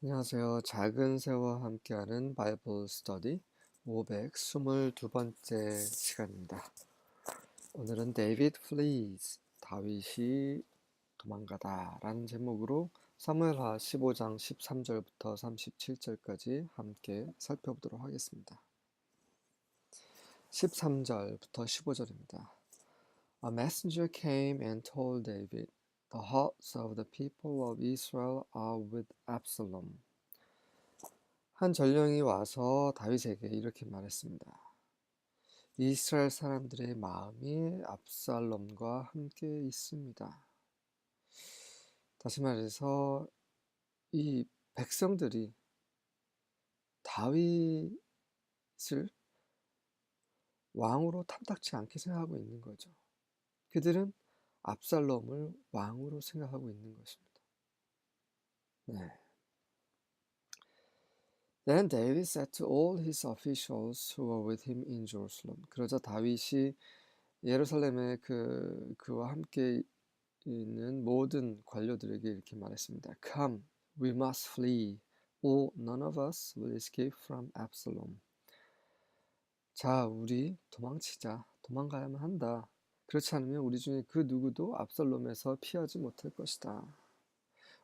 안녕하세요. 작은 새와 함께하는 바이블 스터디 522번째 시간입니다. 오늘은 데이비드 플리즈, 다윗이 도망가다 라는 제목으로 사무엘하 15장 13절부터 37절까지 함께 살펴보도록 하겠습니다. 13절부터 15절입니다. A messenger came and told David, The hearts of the people of Israel are with Absalom. 한 전령이 와서 다윗에게 이렇게 말했습니다. 이스라엘 사람들의 마음이 압살롬과 함께 있습니다. 다시 말해서 이 백성들이 다윗을 왕으로 탐탁치 않게 생각하고 있는 거죠. 그들은 압살롬을 왕으로 생각하고 있는 것입니다. 네. Then David said to all his officials who were with him in Jerusalem. 그러자 다윗이 예루살렘에 그와 함께 있는 모든 관료들에게 이렇게 말했습니다. Come, we must flee, or none of us will escape from Absalom. 자, 우리 도망치자. 도망가야만 한다. 그렇지 않으면 우리 중에 그 누구도 압살롬에서 피하지 못할 것이다.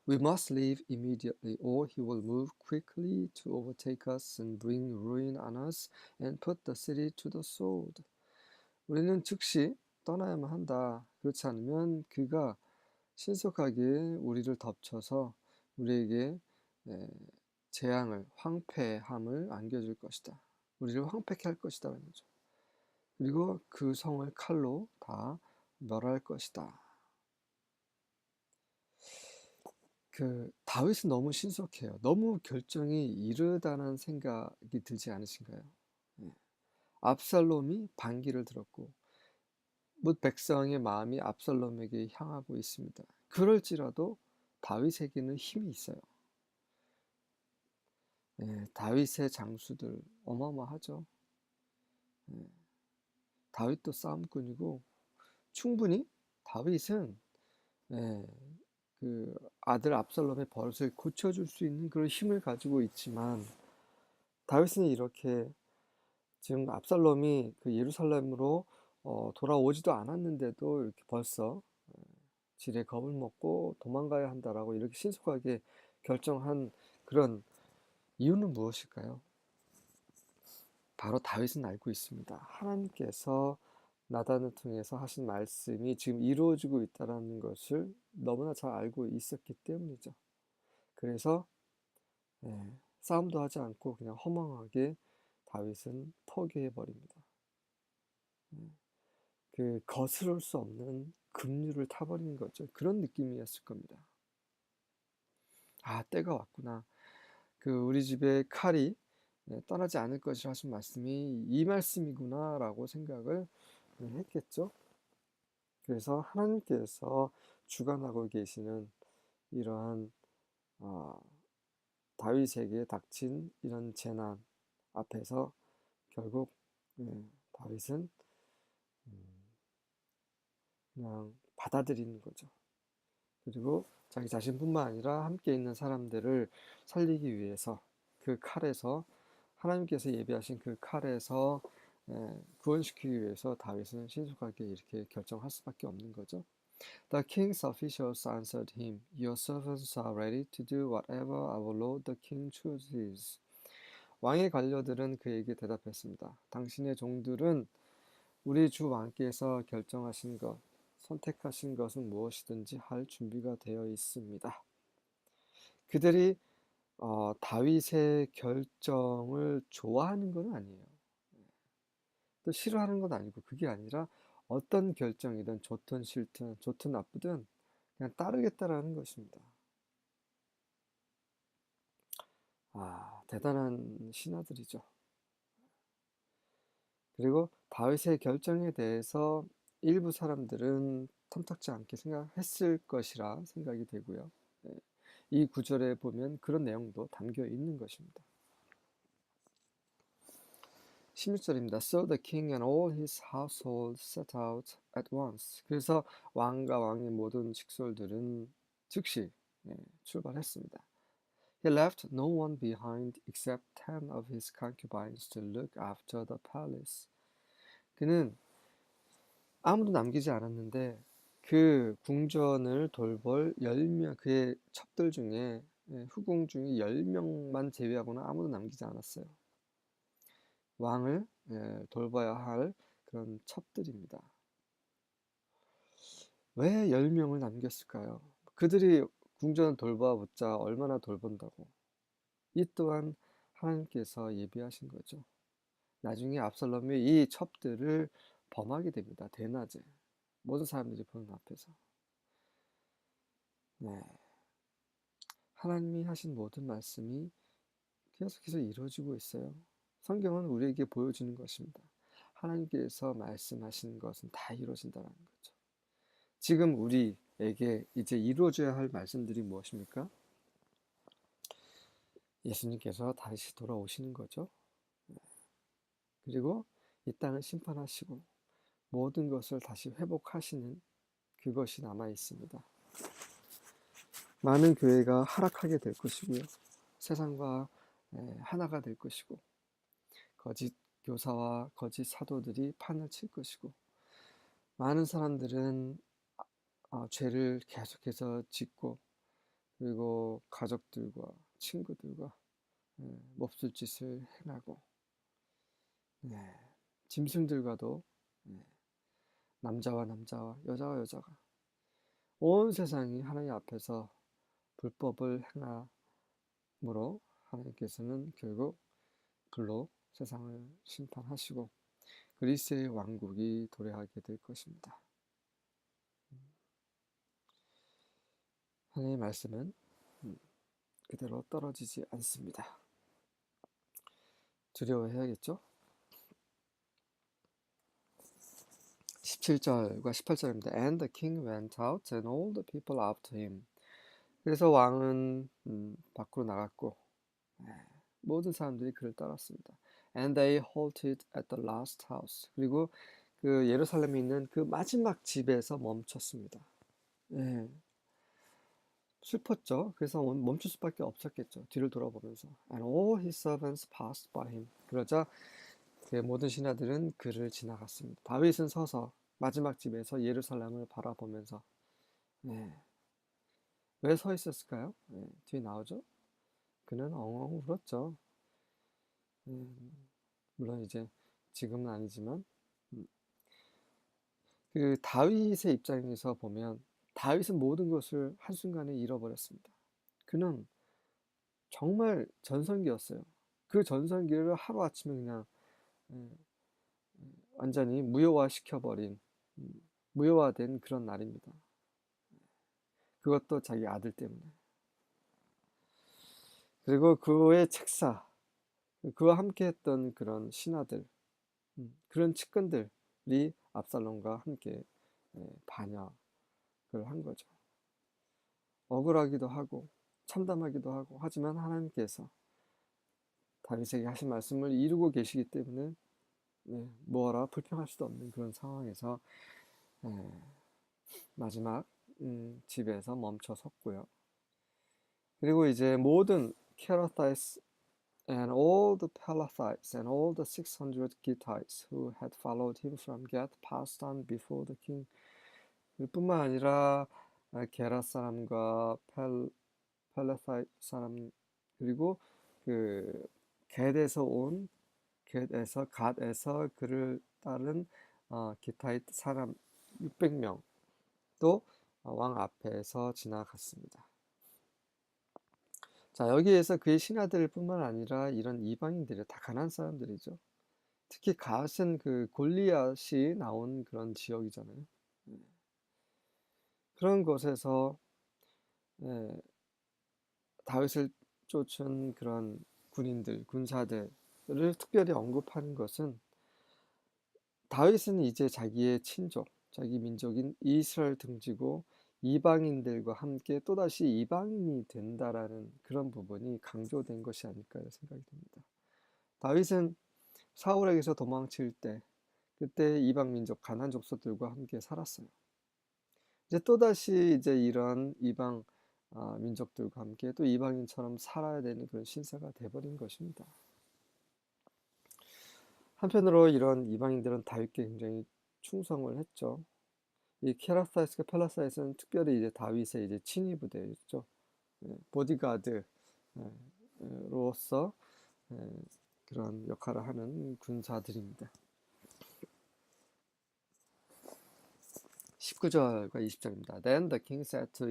We must leave immediately, or he will move quickly to overtake us and bring ruin on us and put the city to the sword. 우리는 즉시 떠나야만 한다. 그렇지 않으면 그가 신속하게 우리를 덮쳐서 우리에게 재앙을, 황폐함을 안겨줄 것이다. 우리를 황폐케 할 것이다. 말이죠. 그리고 그 성을 칼로 다 멸할 것이다. 다윗은 너무 신속해요. 너무 결정이 이르다는 생각이 들지 않으신가요? 압살롬이 반기를 들었고 뭇 백성의 마음이 압살롬에게 향하고 있습니다. 그럴지라도 다윗에게는 힘이 있어요. 다윗의 장수들 어마어마하죠. 다윗도 싸움꾼이고 충분히 다윗은 그 아들 압살롬의 버릇을 고쳐줄 수 있는 그런 힘을 가지고 있지만 다윗은 이렇게 지금 압살롬이 그 예루살렘으로 돌아오지도 않았는데도 이렇게 벌써 지레 겁을 먹고 도망가야 한다라고 이렇게 신속하게 결정한 그런 이유는 무엇일까요? 바로 다윗은 알고 있습니다. 하나님께서 나단을 통해서 하신 말씀이 지금 이루어지고 있다는 것을 너무나 잘 알고 있었기 때문이죠. 그래서 싸움도 하지 않고 그냥 허망하게 다윗은 포기해버립니다. 그 거스를 수 없는 급류를 타버리는 거죠. 그런 느낌이었을 겁니다. 아, 때가 왔구나. 우리 집에 칼이 떠나지 않을 것이라 하신 말씀이 이 말씀이구나 라고 생각을 했겠죠. 그래서 하나님께서 주관하고 계시는 이러한 다윗에게 닥친 이런 재난 앞에서 결국 다윗은 그냥 받아들이는 거죠. 그리고 자기 자신뿐만 아니라 함께 있는 사람들을 살리기 위해서 그 칼에서 하나님께서 예비하신 그 칼에서 구원시키기 위해서 다윗은 신속하게 이렇게 결정할 수밖에 없는 거죠. The king's officials answered him, Your servants are ready to do whatever our lord the king chooses. 왕의 관료들은 그에게 대답했습니다. 당신의 종들은 우리 주 왕께서 결정하신 것, 선택하신 것은 무엇이든지 할 준비가 되어 있습니다. 그들이 다윗의 결정을 좋아하는 건 아니에요. 또 싫어하는 건 아니고 그게 아니라 어떤 결정이든 좋든 싫든 좋든 나쁘든 그냥 따르겠다라는 것입니다. 대단한 신하들이죠. 그리고 다윗의 결정에 대해서 일부 사람들은 탐탁지 않게 생각했을 것이라 생각이 되고요. 이 구절에 보면 그런 내용도 담겨 있는 것입니다. 16절입니다. So the king and all his household set out at once. 그래서 왕과 왕의 모든 직솔들은 즉시 출발했습니다. He left no one behind except 10 of his concubines to look after the palace. 그는 아무도 남기지 않았는데 그 궁전을 돌볼 10명, 그의 첩들 중에 후궁 중에 10명만 제외하고는 아무도 남기지 않았어요. 왕을 돌봐야 할 그런 첩들입니다. 왜 10명을 남겼을까요? 그들이 궁전을 돌봐보자 얼마나 돌본다고. 이 또한 하나님께서 예비하신 거죠. 나중에 압살롬이 이 첩들을 범하게 됩니다. 대낮에. 모든 사람들이 보는 앞에서. 네. 하나님이 하신 모든 말씀이 계속해서 이루어지고 있어요. 성경은 우리에게 보여주는 것입니다. 하나님께서 말씀하신 것은 다 이루어진다는 거죠. 지금 우리에게 이제 이루어져야 할 말씀들이 무엇입니까? 예수님께서 다시 돌아오시는 거죠. 그리고 이 땅을 심판하시고 모든 것을 다시 회복하시는 그것이 남아 있습니다. 많은 교회가 하락하게 될 것이고요. 세상과 하나가 될 것이고 거짓 교사와 거짓 사도들이 판을 칠 것이고 많은 사람들은 죄를 계속해서 짓고 그리고 가족들과 친구들과 몹쓸 짓을 행하고 짐승들과도 남자와 남자와 여자와 여자가 온 세상이 하나님 앞에서 불법을 행함으로 하나님께서는 결국 불로 세상을 심판하시고 그리스의 왕국이 도래하게 될 것입니다. 하나님의 말씀은 그대로 떨어지지 않습니다. 두려워해야겠죠? 17절과 18절입니다. And the king went out and all the people after him. 그래서 왕은 밖으로 나갔고 모든 사람들이 그를 따랐습니다. And they halted at the last house. 그리고 그 예루살렘에 있는 그 마지막 집에서 멈췄습니다. 슬펐죠. 그래서 멈출 수밖에 없었겠죠. 뒤를 돌아보면서. And all his servants passed by him. 그러자 그 모든 신하들은 그를 지나갔습니다. 다윗은 서서 마지막 집에서 예루살렘을 바라보면서 왜 서 있었을까요? 뒤에 나오죠. 그는 엉엉 울었죠. 물론 이제 지금은 아니지만 그 다윗의 입장에서 보면 다윗은 모든 것을 한순간에 잃어버렸습니다. 그는 정말 전성기였어요. 그 전성기를 하루아침에 그냥 완전히 무효화시켜버린 무효화된 그런 날입니다. 그것도 자기 아들 때문에. 그리고 그의 책사, 그와 함께 했던 그런 신하들, 그런 측근들이 압살롬과 함께 반역을 한 거죠. 억울하기도 하고 참담하기도 하고 하지만 하나님께서 다윗에게 하신 말씀을 이루고 계시기 때문에 뭐라 불평할 수도 없는 그런 상황에서 마지막 집에서 멈춰 섰고요. 그리고 이제 모든 Kerethites and all the Pelethites and all the 600 Gittites who had followed him from Gath passed on before the king. 뿐만 아니라 게라 사람과 펠레사이 사람 그리고 그 갓에서 그를 따른 기타이트 사람 600명도 왕 앞에서 지나갔습니다. 자, 여기에서 그의 신하들 뿐만 아니라 이런 이방인들이 다 가난한 사람들이죠. 특히 갓은 그 골리앗이 나온 그런 지역이잖아요. 그런 곳에서 다윗을 쫓은 그런 군인들, 군사들을 특별히 언급하는 것은 다윗은 이제 자기의 친족, 자기 민족인 이스라엘 등지고 이방인들과 함께 또다시 이방인이 된다라는 그런 부분이 강조된 것이 아닐까 생각이 듭니다. 다윗은 사울에게서 도망칠 때 그때 이방 민족 가나안 족속들과 함께 살았어요. 이제 또다시 이제 이런 이방 민족들과 함께 또 이방인처럼 살아야 되는 그런 신세가 돼버린 것입니다. 한편으로 이런 이방인들은 다윗께 굉장히 충성을 했죠. 이 케라사이스과 펠라사이스는 특별히 이제 다윗의 이제 친위 부대였죠. 보디가드 로서 그런 역할을 하는 군사들입니다. 19절과 20절입니다. Then the king said to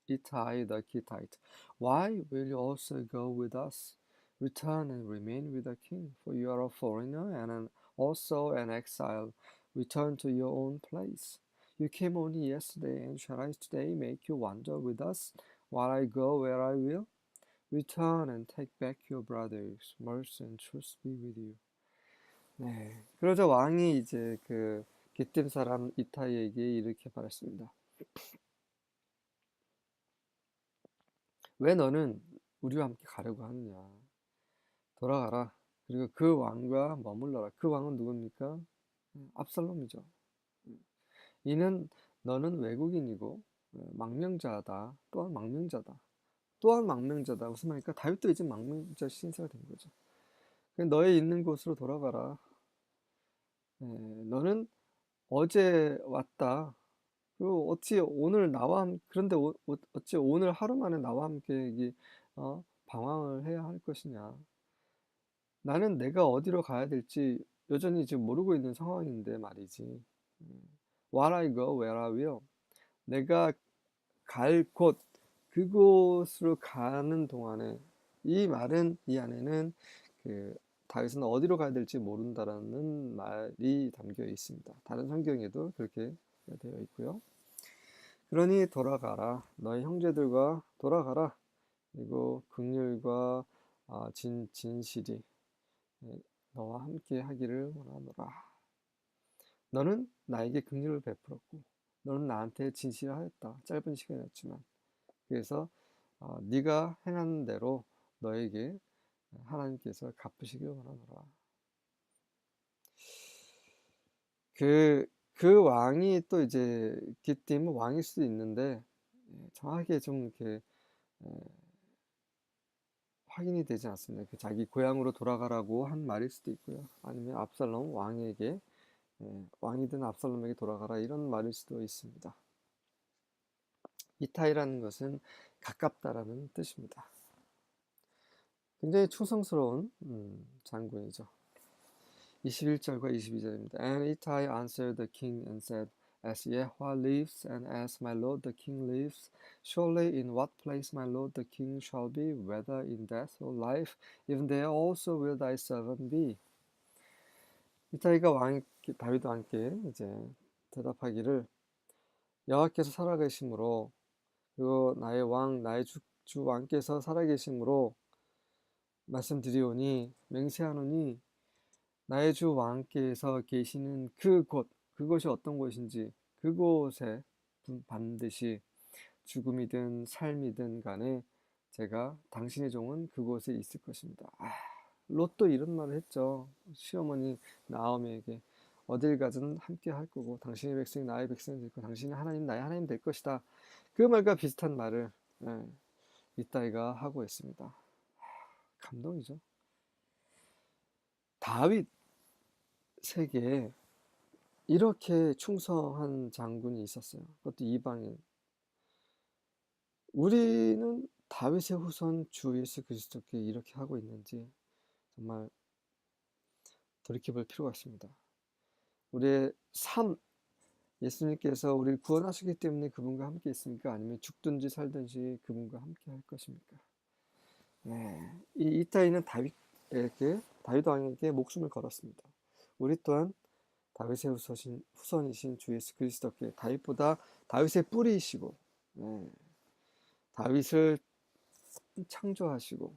Ittai the Gittite, Why will you also go with us? Return and remain with the king, for you are a foreigner and also an exile. Return to your own place. You came only yesterday, and shall I today make you wander with us while I go where I will? Return and take back your brothers. Mercy and truth be with you. 네. 그러자 왕이 이제 그 기띔 사람 이타이에게 이렇게 말했습니다. 왜 너는 우리와 함께 가려고 하느냐? 돌아가라. 그리고 그 왕과 머물러라. 그 왕은 누굽니까? 압살롬이죠. 이는 너는 외국인이고 망명자다. 또한 망명자다. 또한 망명자다. 무슨 말입니까? 다윗도 이제 망명자 신세가 된 거죠. 너의 있는 곳으로 돌아가라. 너는 어제 왔다. 그리고 어찌 오늘 그런데 어찌 오늘 하루 만에 나와 함께 방황을 해야 할 것이냐. 나는 내가 어디로 가야 될지 여전히 지금 모르고 있는 상황인데 말이지. While I go, where I will. 내가 갈 곳, 그곳으로 가는 동안에 이 안에는 다윗은 어디로 가야 될지 모른다라는 말이 담겨 있습니다. 다른 성경에도 그렇게 되어 있고요. 그러니 돌아가라. 너희 형제들과 돌아가라. 그리고 긍휼과 진실이 너와 함께 하기를 원하노라. 너는 나에게 긍휼을 베풀었고 너는 나한테 진실하였다. 짧은 시간이었지만. 그래서 네가 행한 대로 너에게 하나님께서 갚으시길 원하노라. 그 왕이 또 이제 기띔은 왕일 수도 있는데 정확하게 좀 이렇게 확인이 되지 않습니다. 자기 고향으로 돌아가라고 한 말일 수도 있고요. 아니면 압살롬 왕에게 왕이든 압살롬에게 돌아가라 이런 말일 수도 있습니다. 이타이라는 것은 가깝다라는 뜻입니다. 굉장히 충성스러운 장군이죠. 21절과 22절입니다. And Ittai answered the king and said, As Yahweh lives, and as my lord the king lives, surely in what place my lord the king shall be, whether in death or life, even there also will thy servant be. 이타이가 다윗 왕께 이제 대답하기를 여호와께서 살아계심으로 그리고 나의 왕 나의 주 왕께서 살아계심으로 말씀드리오니 맹세하노니 나의 주 왕께서 계시는 그곳이 어떤 곳인지 그곳에 반드시 죽음이든 삶이든 간에 제가 당신의 종은 그곳에 있을 것입니다. 롯도 이런 말을 했죠. 시어머니 나오미에게 어딜 가든 함께 할 거고 당신의 백성이 나의 백성이 될 거고 당신의 하나님 나의 하나님 될 것이다. 그 말과 비슷한 말을 이따이가 하고 있습니다. 감동이죠. 다윗에게 이렇게 충성한 장군이 있었어요. 그것도 이방인. 우리는 다윗의 후손 주 예수 그리스도께 이렇게 하고 있는지 정말 돌이켜볼 필요가 있습니다. 우리의 삶, 예수님께서 우리를 구원하시기 때문에 그분과 함께 있습니까? 아니면 죽든지 살든지 그분과 함께 할 것입니까? 이 이타이는 다윗 왕에게 목숨을 걸었습니다. 우리 또한 다윗의 후손이신 주 예수 그리스도께 다윗의 뿌리이시고 다윗을 창조하시고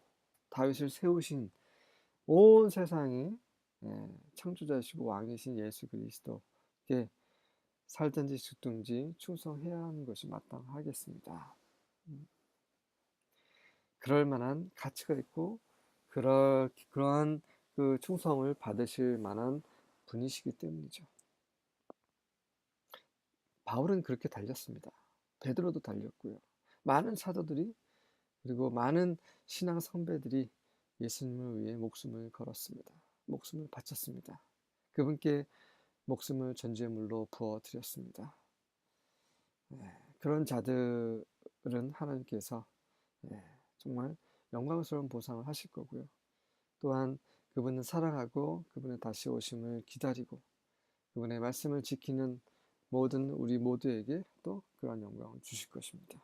다윗을 세우신 온 세상의 창조자이시고 왕이신 예수 그리스도께 살든지 죽든지 충성해야 하는 것이 마땅하겠습니다. 그럴 만한 가치가 있고 그러한 그 충성을 받으실 만한 분이시기 때문이죠. 바울은 그렇게 달렸습니다. 베드로도 달렸고요. 많은 사도들이 그리고 많은 신앙 선배들이 예수님을 위해 목숨을 걸었습니다. 목숨을 바쳤습니다. 그분께 목숨을 전제물로 부어드렸습니다. 그런 자들은 하나님께서 정말 영광스러운 보상을 하실 거고요. 또한 그분은 사랑하고 그분의 다시 오심을 기다리고 그분의 말씀을 지키는 모든 우리 모두에게 또 그런 영광을 주실 것입니다.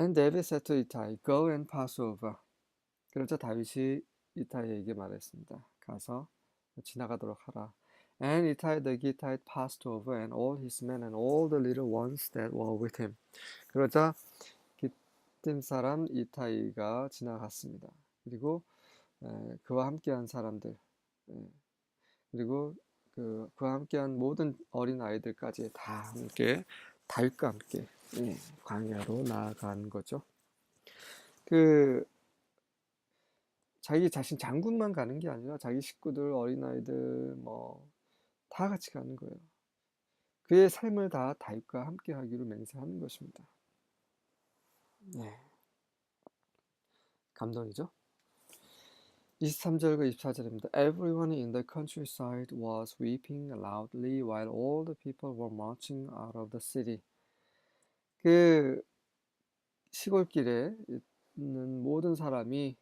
And David said to Ittai, Go and pass over. 그러자 다윗이 이타이에게 말했습니다. 가서 지나가도록 하라. And Ittai the Gittite passed over, and all his men and all the little ones that were with him. 그러자 기팀 사람 이타이가 지나갔습니다. 그리고 그와 함께한 사람들, 그리고 그와 함께한 모든 어린 아이들까지 다 함께 다윗과 함께 광야로 나아간 거죠. 자기 자신 장군만 가는 게 아니라 자기 식구들, 어린아이들 다 같이 가는 거예요. 그의 삶을 다 다윗과 함께 하기로 맹세하는 것입니다. 감동이죠? 23절과 24절입니다. Everyone in the countryside was weeping loudly while all the people were marching out of the city. 그 시골길에 있는 모든 사람이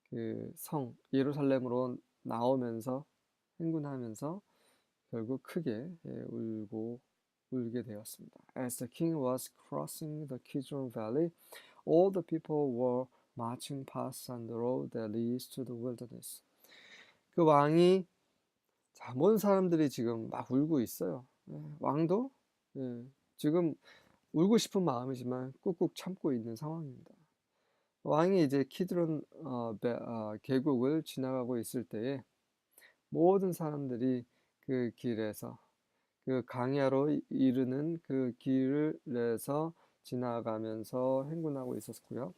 그 성 예루살렘으로 나오면서 행군하면서 결국 크게 울게 되었습니다. As the king was crossing the Kidron Valley, all the people were marching past on the road that leads to the wilderness. 그 왕이 모든 사람들이 지금 막 울고 있어요. 왕도 지금 울고 싶은 마음이지만 꾹꾹 참고 있는 상황입니다. 왕이 이제 키드론 계곡을 지나가고 있을 때에 모든 사람들이 그 길에서 그 강야로 이르는 그 길에서 지나가면서 행군하고 있었고요.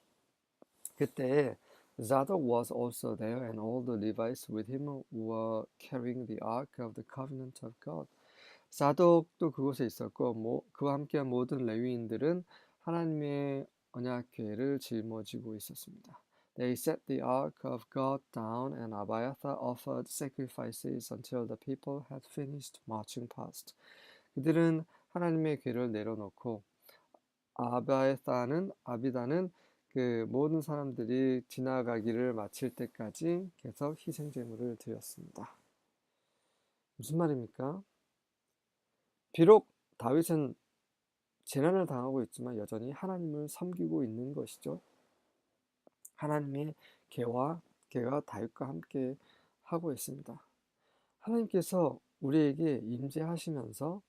그때 Zadok was also there, and all the Levites with him were carrying the ark of the covenant of God. 사독도 그곳에 있었고, 그와 함께한 모든 레위인들은 하나님의 언약궤를 짊어지고 있었습니다. They set the ark of God down, and Abiathar offered sacrifices until the people had finished marching past. 그들은 하나님의 궤를 내려놓고 아비다는 그 모든 사람들이 지나가기를 마칠 때까지 계속 희생 제물을 드렸습니다. 무슨 말입니까? 비록 다윗은 재난을 당하고 있지만 여전히 하나님을 섬기고 있는 것이죠. 하나님의 개가 다윗과 함께 하고 있습니다. 하나님께서 우리에게 임재하시면서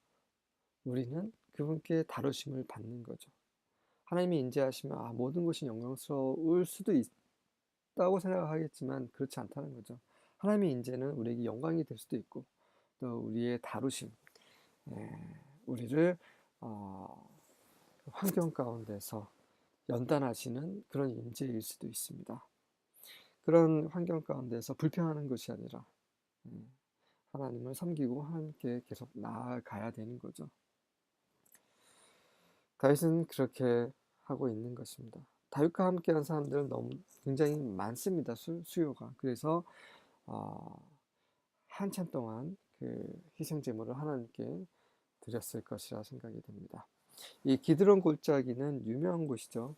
우리는 그분께 다루심을 받는 거죠. 하나님이 임재하시면 모든 것이 영광스러울 수도 있다고 생각하겠지만 그렇지 않다는 거죠. 하나님의 임재는 우리에게 영광이 될 수도 있고 또 우리의 다루심, 우리를 환경 가운데서 연단하시는 그런 임재일 수도 있습니다. 그런 환경 가운데서 불평하는 것이 아니라 하나님을 섬기고 함께 계속 나아가야 되는 거죠. 다윗은 그렇게 하고 있는 것입니다. 다윗과 함께한 사람들은 굉장히 많습니다. 수요가. 그래서 한참 동안 그 희생 제물을 하나님께 드렸을 것이라 생각이 됩니다. 이 기드론 골짜기는 유명한 곳이죠.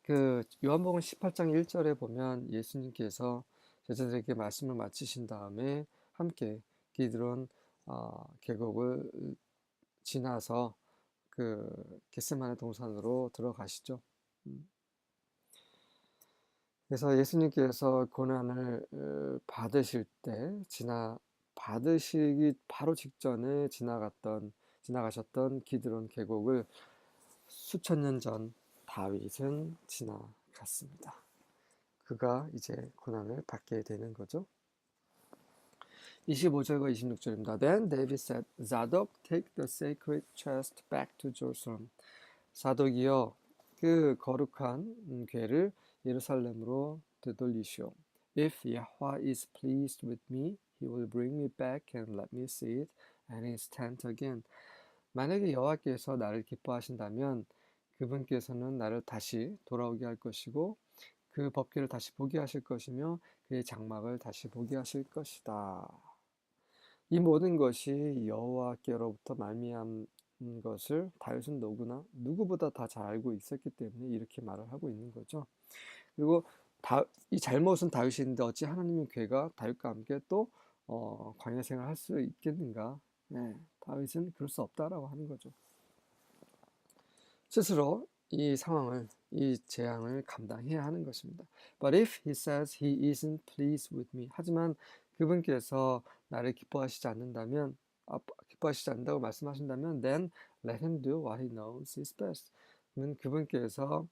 그 요한복음 18장 1절에 보면 예수님께서 제자들에게 말씀을 마치신 다음에 함께 기드론 계곡을 지나서 그 겟세마네 동산으로 들어가시죠. 그래서 예수님께서 고난을 받으실 때 받으시기 바로 직전에 지나가셨던 기드론 계곡을 수천 년 전 다윗은 지나갔습니다. 그가 이제 고난을 받게 되는 거죠. 25절과 26절입니다. Then David said, Zadok, take the sacred chest back to Jerusalem. 사독이여, 그 거룩한 궤를 예루살렘으로 되돌리시오. If Yahweh is pleased with me, he will bring me back and let me see it, and his tent again. 만약에 여호와께서 나를 기뻐하신다면 그분께서는 나를 다시 돌아오게 할 것이고 그 법궤를 다시 보게 하실 것이며 그의 장막을 다시 보게 하실 것이다. 이 모든 것이 여호와께로부터 말미암은 것을 다윗은 누구보다 다 잘 알고 있었기 때문에 이렇게 말을 하고 있는 거죠. 그리고 이 잘못은 다윗인데 어찌 하나님의 괴가 다윗과 함께 또 광야 생활을 할 수 있겠는가? 네, 다윗은 그럴 수 없다라고 하는 거죠. 스스로 이 상황을, 이 재앙을 감당해야 하는 것입니다. But if he says he isn't pleased with me, 하지만 그분께서 나를 기뻐하시지 않는다면, 기뻐하시지 않는다고 말씀하신다면, then let him do what he knows is best. 그러면 그분께서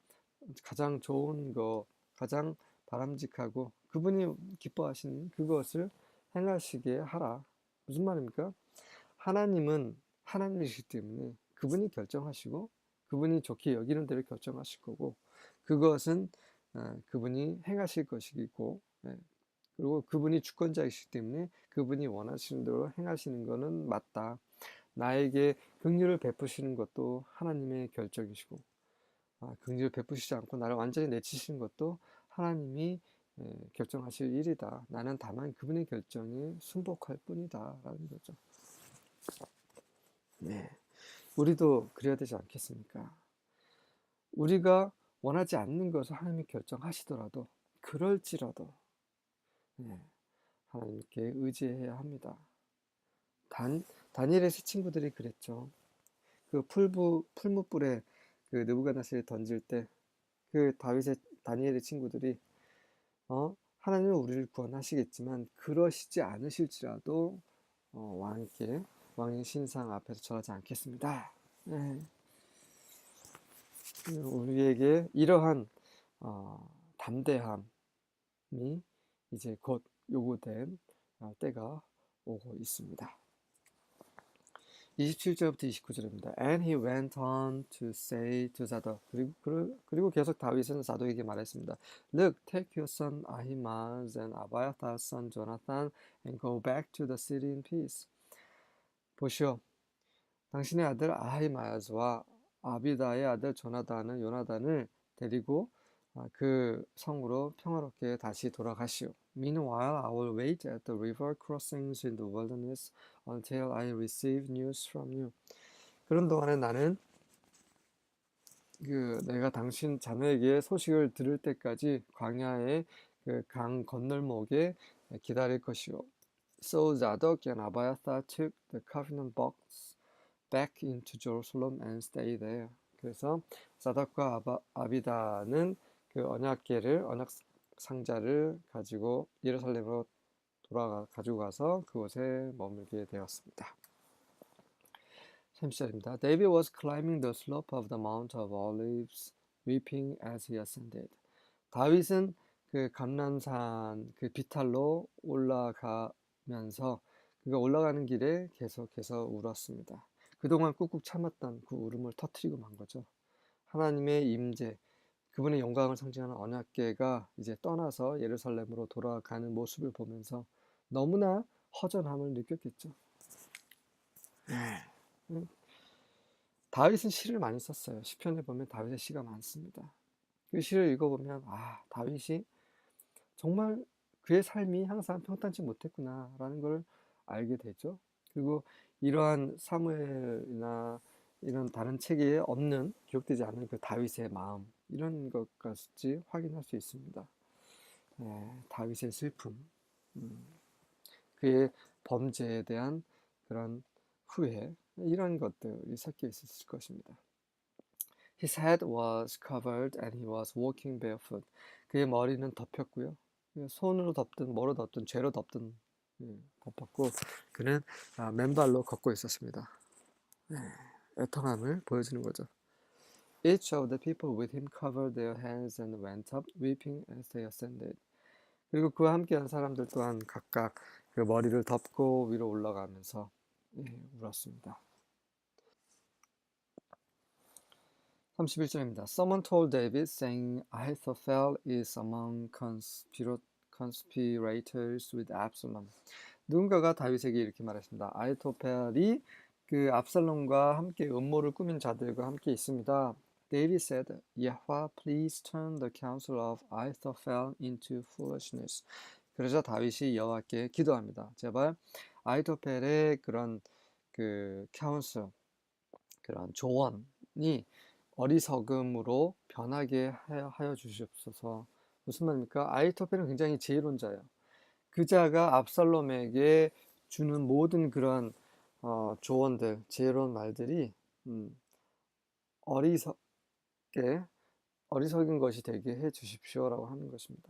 가장 좋은 거, 가장 바람직하고 그분이 기뻐하시는 그것을 행하시게 하라. 무슨 말입니까? 하나님은 하나님이시기 때문에 그분이 결정하시고 그분이 좋게 여기는 대로 결정하실 거고 그것은 그분이 행하실 것이고 그리고 그분이 주권자이시기 때문에 그분이 원하시는 대로 행하시는 것은 맞다. 나에게 긍휼을 베푸시는 것도 하나님의 결정이시고 긍휼을 베푸시지 않고 나를 완전히 내치시는 것도 하나님이 결정하실 일이다. 나는 다만 그분의 결정에 순복할 뿐이다 라는 거죠. 네, 우리도 그래야 되지 않겠습니까? 우리가 원하지 않는 것을 하나님이 결정하시더라도 그럴지라도 하나님께 의지해야 합니다. 다니엘의 세 친구들이 그랬죠. 그 풀무불에 그 느부갓네살이 던질 때 그 다니엘의 친구들이 하나님은 우리를 구원하시겠지만 그러시지 않으실지라도 왕의 신상 앞에서 절하지 않겠습니다. 네. 우리에게 이러한 담대함이 이제 곧 요구된 때가 오고 있습니다. 27절부터 29절입니다. And he went on to say to Zadok. 그리고 계속 다윗은 사독에게 말했습니다. Look, take your son Ahimaaz and Abiathar's son Jonathan and go back to the city in peace. 보시오. 당신의 아들 아히마야스와 아비다의 아들 요나단을 데리고 그 성으로 평화롭게 다시 돌아가시오. Meanwhile, I will wait at the river crossings in the wilderness until I receive news from you. 그런 동안에 나는 내가 당신 자네에게 소식을 들을 때까지 광야의 그 강 건널목에 기다릴 것이오. So Zadok and Abiathar took the covenant box back into Jerusalem and stayed there. 그래서 사독과 아비다는 그 언약 상자를 가지고 예루살렘으로 가지고 가서 그곳에 머물게 되었습니다. 30절입니다. David was climbing the slope of the Mount of Olives, weeping as he ascended. 다윗은 그 감람산 그 비탈로 올라가면서 그가 올라가는 길에 계속해서 울었습니다. 그동안 꾹꾹 참았던 그 울음을 터뜨리고 만 거죠. 하나님의 임재, 그분의 영광을 상징하는 언약궤가 이제 떠나서 예루살렘으로 돌아가는 모습을 보면서 너무나 허전함을 느꼈겠죠. 다윗은 시를 많이 썼어요. 시편에 보면 다윗의 시가 많습니다. 그 시를 읽어보면 다윗이 정말 그의 삶이 항상 평탄치 못했구나라는 걸 알게 되죠. 그리고 이러한 사무엘이나 이런 다른 책에 없는 기록되지 않은 그 다윗의 마음 이런 것까지 확인할 수 있습니다. 다윗의 슬픔, 그의 범죄에 대한 그런 후회 이런 것들이 섞여 있었을 것입니다. His head was covered and he was walking barefoot. 그의 머리는 덮였고요. 손으로 덮든 뭐로 덮든 죄로 덮든 덮었고 그는 맨발로 걷고 있었습니다. 애통함을 보여주는 거죠. Each of the people with him covered their hands and went up, weeping as they ascended. 그리고 그와 함께한 사람들 또한 각각 그 머리를 덮고 위로 올라가면서 울었습니다. 31절입니다. Someone told David, saying, Ahithophel is among conspirators with Absalom. 누군가가 다윗에게 이렇게 말했습니다. 아이토펠이 그 압살롬과 함께 음모를 꾸민 자들과 함께 있습니다. David said, Yahweh, please turn the counsel of Ahithophel into foolishness. 그러자 다윗이 여호와께 기도합니다. 제발 아이토펠의 그런 그 카운슬, 그런 조언이 어리석음으로 변하게 하여 주시옵소서. 무슨 말입니까? 아이토펠은 굉장히 지혜론자예요. 그자가 압살롬에게 주는 모든 그런 조언들, 지혜로운 말들이 음, 어리석게 어리석은 것이 되게 해 주십시오라고 하는 것입니다.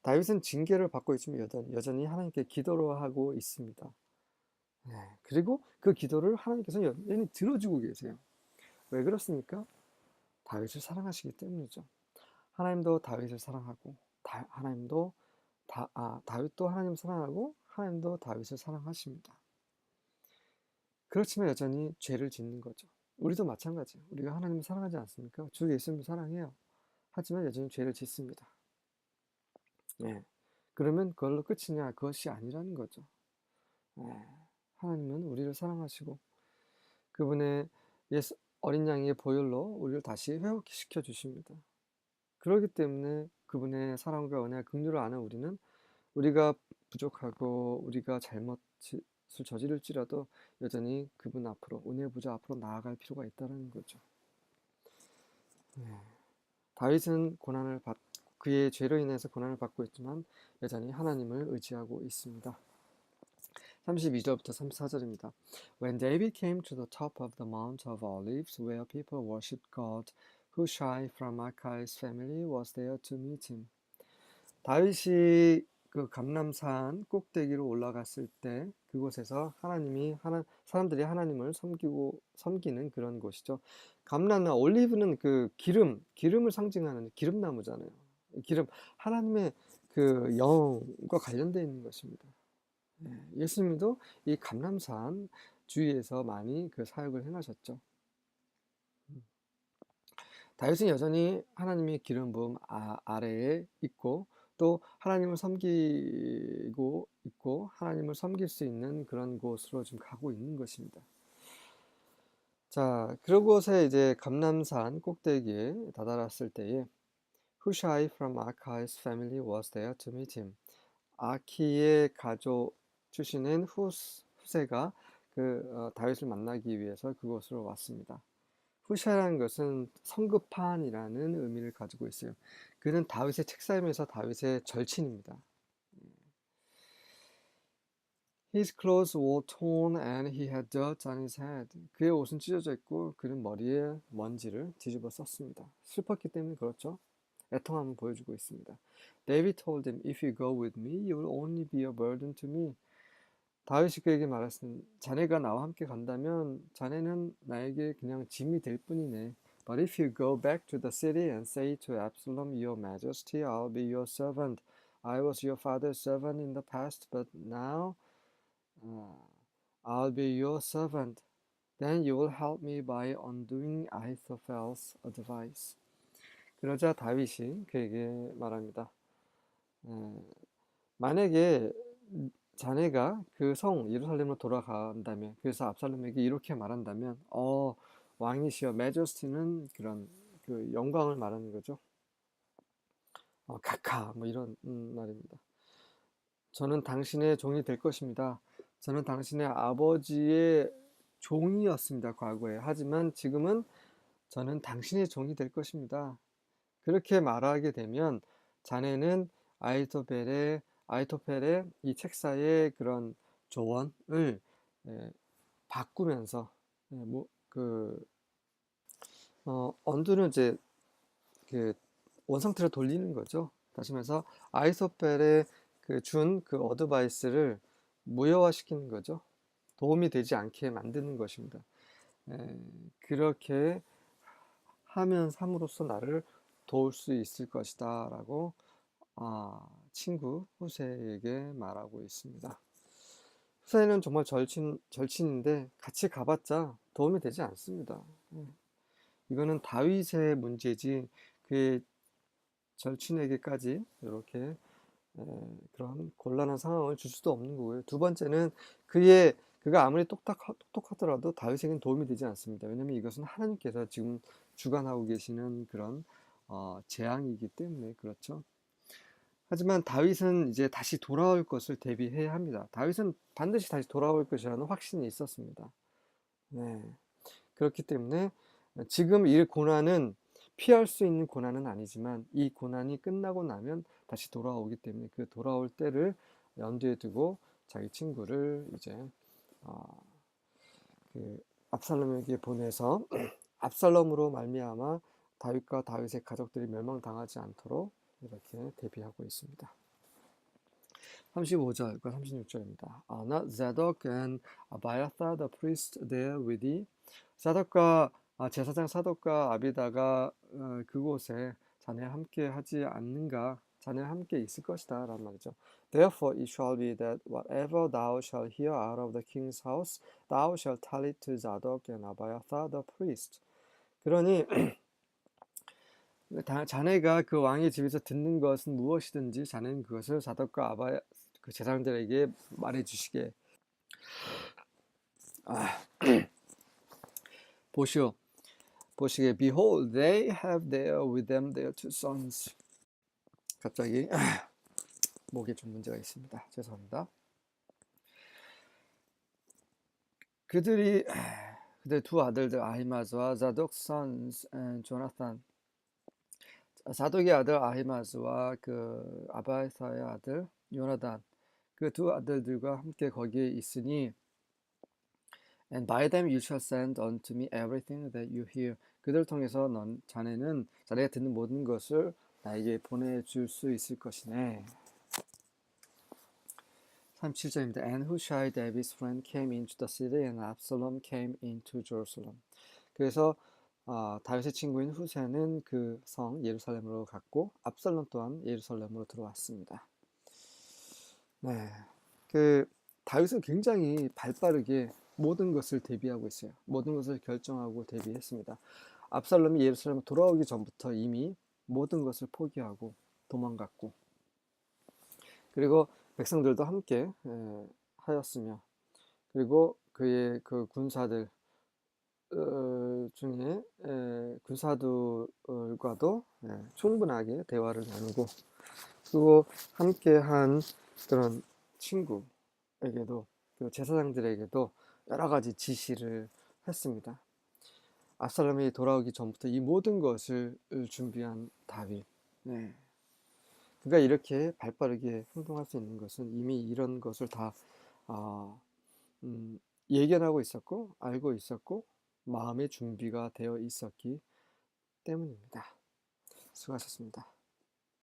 다윗은 징계를 받고 있지만 여전히 하나님께 기도를 하고 있습니다. 네, 그리고 그 기도를 하나님께서 여전히 들어주고 계세요. 왜 그렇습니까? 다윗을 사랑하시기 때문이죠. 하나님도 다윗을 사랑하고 하나님도 다윗도 하나님을 사랑하고 하나님도 다윗을 사랑하십니다. 그렇지만 여전히 죄를 짓는 거죠. 우리도 마찬가지예요. 우리가 하나님을 사랑하지 않습니까? 주 예수님을 사랑해요. 하지만 여전히 죄를 짓습니다. 네. 그러면 그걸로 끝이냐? 그것이 아니라는 거죠. 네. 하나님은 우리를 사랑하시고 그분의 어린 양의 보혈로 우리를 다시 회복시켜 주십니다. 그렇기 때문에 그분의 사랑과 은혜와 긍휼을 아는 우리는 우리가 부족하고 우리가 잘못을 저지를지라도 여전히 그분 앞으로 은혜 보좌 앞으로 나아갈 필요가 있다는 거죠. 네. 다윗은 그의 죄로 인해서 고난을 받고 있지만 여전히 하나님을 의지하고 있습니다. 32절부터 34절입니다. When David came to the top of the Mount of Olives, where people worshipped God, Hushai from Achai's family was there to meet him. 다윗이 그 감람산 꼭대기로 올라갔을 때 그곳에서 사람들이 하나님을 섬기는 그런 곳이죠. 감람나 올리브는 그 기름을 상징하는 기름나무잖아요. 기름 하나님의 그 영과 관련되어 있는 것입니다. 예수님도 이 감람산 주위에서 많이 그 사역을 행하셨죠. 다윗은 여전히 하나님의 기름 부음 아래에 있고 또 하나님을 섬기고 있고 하나님을 섬길 수 있는 그런 곳으로 지금 가고 있는 것입니다. 자, 그러고서 이제 감람산 꼭대기에 다다랐을 때에 Hushai from Achai's family was there to meet him. 아키의 가족 출신인 후세가 다윗을 만나기 위해서 그곳으로 왔습니다. 후샤라는 것은 성급한이라는 의미를 가지고 있어요. 그는 다윗의 책사임에서 다윗의 절친입니다. His clothes were torn and he had dirt on his head. 그의 옷은 찢어져 있고 그는 머리에 먼지를 뒤집어 썼습니다. 슬펐기 때문에 그렇죠. 애통함을 보여주고 있습니다. David told him, If you go with me, you will only be a burden to me. 다윗이 그에게 말했습니다. 자네가 나와 함께 간다면 자네는 나에게 그냥 짐이 될 뿐이네. But if you go back to the city and say to Absalom, Your Majesty, I'll be your servant. I was your father's servant in the past, but now I'll be your servant. Then you will help me by undoing Ahithophel's advice. 그러자 다윗이 그에게 말합니다. 만약에 자네가 그 성 예루살렘으로 돌아간다면, 그래서 압살롬에게 이렇게 말한다면, 왕이시여, 메저스티는 그런 그 영광을 말하는 거죠. 카카 뭐 이런 말입니다. 저는 당신의 종이 될 것입니다. 저는 당신의 아버지의 종이었습니다, 과거에. 하지만 지금은 저는 당신의 종이 될 것입니다. 그렇게 말하게 되면 자네는 아이토펠의 이 책사의 그런 조언을 바꾸면서 언두는 이제 그 원상태로 돌리는 거죠. 다시 말해서 아이토펠의 준 그 어드바이스를 무효화시키는 거죠. 도움이 되지 않게 만드는 것입니다. 그렇게 함으로써 나를 도울 수 있을 것이다 라고 친구 후세에게 말하고 있습니다. 후세는 정말 절친인데 같이 가봤자 도움이 되지 않습니다. 이거는 다윗의 문제지 그의 절친에게까지 이렇게 그런 곤란한 상황을 줄 수도 없는 거고요. 두 번째는 그가 아무리 똑똑하더라도 다윗에게는 도움이 되지 않습니다. 왜냐하면 이것은 하나님께서 지금 주관하고 계시는 그런 재앙이기 때문에 그렇죠. 하지만 다윗은 이제 다시 돌아올 것을 대비해야 합니다. 다윗은 반드시 다시 돌아올 것이라는 확신이 있었습니다. 네. 그렇기 때문에 지금 이 고난은 피할 수 있는 고난은 아니지만 이 고난이 끝나고 나면 다시 돌아오기 때문에 그 돌아올 때를 염두에 두고 자기 친구를 이제 어, 그 압살롬에게 보내서 압살롬으로 말미암아 다윗과 다윗의 가족들이 멸망당하지 않도록 이렇게 대비하고 있습니다. 35절과 36절입니다. Not Zadok and Abiathar the priest there with thee. 제사장 사독과 아비다가 그곳에 자네와 함께 하지 않는가? 자네와 함께 있을 것이다 라는 말이죠. Therefore it shall be that whatever thou shalt hear out of the king's house, thou shalt tell it to Zadok and Abiathar the priest. 그러니 자네가 그 왕의 집에서 듣는 것은 무엇이든지 자네는 그것을 사독과 그 제사장들에게 말해 주시게. 보시게. Behold, they have there with them their two sons. 갑자기 목에 좀 문제가 있습니다. 죄송합니다. 그들의 두 아들들 아히마즈와 자독 sons and Jonathan. 사독의 아들 아히마즈와 그 아바사의 아들 요나단 그 두 아들들과 함께 거기에 있으니 And by them you shall send unto me everything that you hear. 그들을 통해서 자네가 듣는 모든 것을 나에게 보내줄 수 있을 것이네. 37절입니다. And Hushai, David's friend, came into the city, and Absalom came into Jerusalem. 그래서 다윗의 친구인 후세는 그 성 예루살렘으로 갔고 압살롬 또한 예루살렘으로 들어왔습니다. 네, 다윗은 굉장히 발빠르게 모든 것을 대비하고 있어요. 모든 것을 결정하고 대비했습니다. 압살롬이 예루살렘에 돌아오기 전부터 이미 모든 것을 포기하고 도망갔고 그리고 백성들도 함께 하였으며 그리고 그의 그 군사들 중에 군사들과도 충분하게 대화를 나누고 그리고 함께한 그런 친구에게도 그 제사장들에게도 여러 가지 지시를 했습니다. 압살롬이 돌아오기 전부터 이 모든 것을 준비한 다윗. 네. 그가 이렇게 발빠르게 행동할 수 있는 것은 이미 이런 것을 다 예견하고 있었고 알고 있었고 마음의 준비가 되어 있었기 때문입니다. 수고하셨습니다.